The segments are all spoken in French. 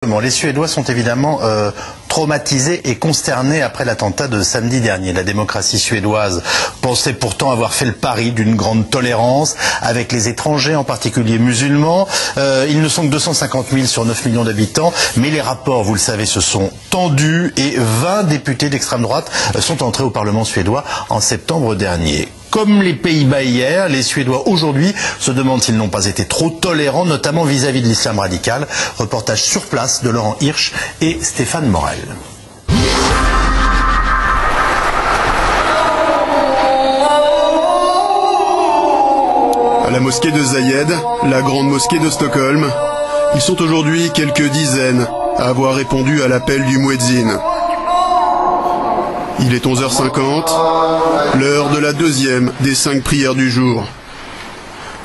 Les Suédois sont évidemment traumatisés et consternés après l'attentat de samedi dernier. La démocratie suédoise pensait pourtant avoir fait le pari d'une grande tolérance avec les étrangers, en particulier musulmans. Ils ne sont que 250 000 sur 9 millions d'habitants, mais les rapports, vous le savez, se sont tendus et 20 députés d'extrême droite sont entrés au Parlement suédois en septembre dernier. Comme les Pays-Bas hier, les Suédois aujourd'hui se demandent s'ils n'ont pas été trop tolérants, notamment vis-à-vis de l'islam radical. Reportage sur place de Laurent Hirsch et Stéphane Morel. À la mosquée de Zayed, la grande mosquée de Stockholm, ils sont aujourd'hui quelques dizaines à avoir répondu à l'appel du muezzin. Il est 11h50, l'heure de la deuxième des 5 prières du jour.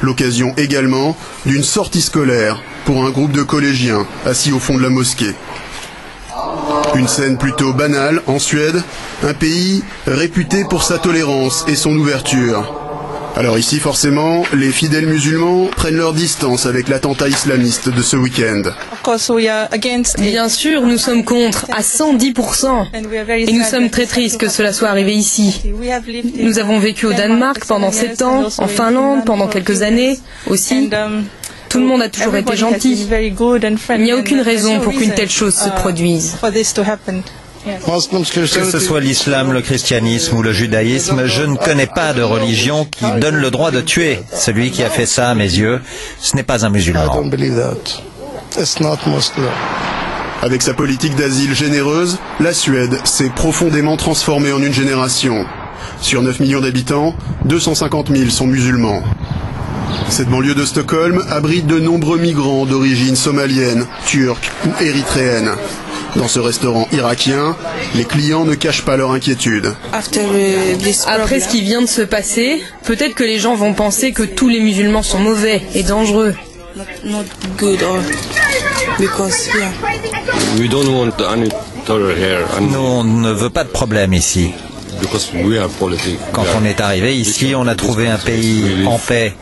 L'occasion également d'une sortie scolaire pour un groupe de collégiens assis au fond de la mosquée. Une scène plutôt banale en Suède, un pays réputé pour sa tolérance et son ouverture. Alors ici, forcément, les fidèles musulmans prennent leur distance avec l'attentat islamiste de ce week-end. Bien sûr, nous sommes contre, à 110%. Et nous sommes très tristes que cela soit arrivé ici. Nous avons vécu au Danemark pendant 7 ans, en Finlande pendant quelques années aussi. Tout le monde a toujours été gentil. Il n'y a aucune raison pour qu'une telle chose se produise. Que ce soit l'islam, le christianisme ou le judaïsme, je ne connais pas de religion qui donne le droit de tuer. Celui qui a fait ça, à mes yeux, ce n'est pas un musulman. Avec sa politique d'asile généreuse, la Suède s'est profondément transformée en une génération. Sur 9 millions d'habitants, 250 000 sont musulmans. Cette banlieue de Stockholm abrite de nombreux migrants d'origine somalienne, turque ou érythréenne. Dans ce restaurant irakien, les clients ne cachent pas leur inquiétude. Après ce qui vient de se passer, peut-être que les gens vont penser que tous les musulmans sont mauvais et dangereux. Nous, on ne veut pas de problème ici. Quand on est arrivé ici, on a trouvé un pays en paix.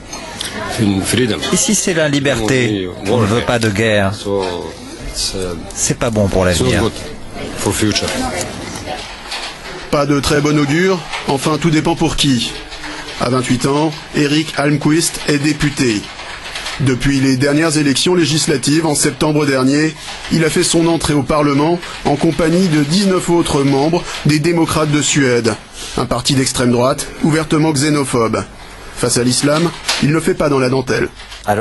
Ici, c'est la liberté. On ne veut pas de guerre. C'est pas bon pour l'avenir. Pas de très bon augure, enfin tout dépend pour qui. À 28 ans, Erik Almqvist est député. Depuis les dernières élections législatives en septembre dernier, il a fait son entrée au Parlement en compagnie de 19 autres membres des démocrates de Suède, un parti d'extrême droite ouvertement xénophobe. Face à l'islam, il ne fait pas dans la dentelle. Je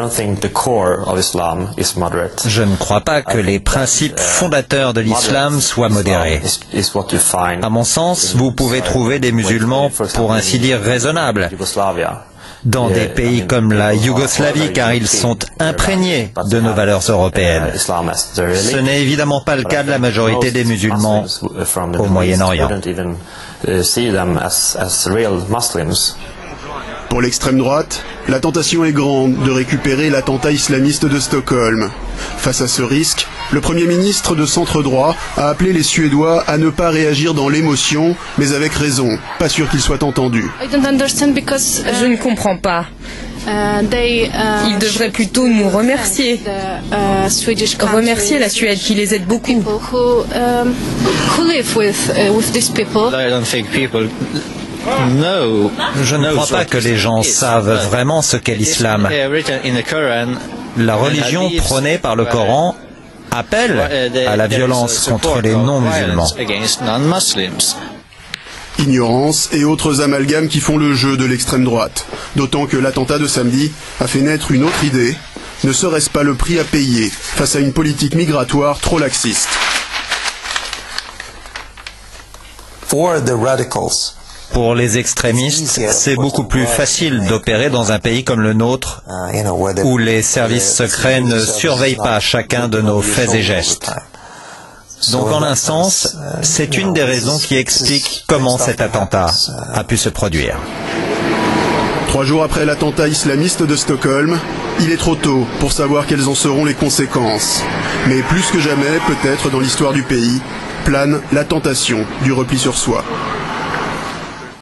ne crois pas que les principes fondateurs de l'islam soient modérés. À mon sens, vous pouvez trouver des musulmans, pour ainsi dire, raisonnables, dans des pays comme la Yougoslavie, car ils sont imprégnés de nos valeurs européennes. Ce n'est évidemment pas le cas de la majorité des musulmans au Moyen-Orient. Pour l'extrême droite, la tentation est grande de récupérer l'attentat islamiste de Stockholm. Face à ce risque, le Premier ministre de centre-droit a appelé les Suédois à ne pas réagir dans l'émotion, mais avec raison. Pas sûr qu'ils soient entendus. Je ne comprends pas. Ils devraient plutôt nous remercier. Remercier la Suède qui les aide beaucoup. Je ne crois pas que les gens savent vraiment ce qu'est l'islam. La religion prônée par le Coran appelle à la violence contre les non-musulmans. Ignorance et autres amalgames qui font le jeu de l'extrême droite. D'autant que l'attentat de samedi a fait naître une autre idée. Ne serait-ce pas le prix à payer face à une politique migratoire trop laxiste? Pour les extrémistes, c'est beaucoup plus facile d'opérer dans un pays comme le nôtre, où les services secrets ne surveillent pas chacun de nos faits et gestes. Donc en un sens, c'est une des raisons qui explique comment cet attentat a pu se produire. 3 jours après l'attentat islamiste de Stockholm, il est trop tôt pour savoir quelles en seront les conséquences. Mais plus que jamais, peut-être dans l'histoire du pays, plane la tentation du repli sur soi.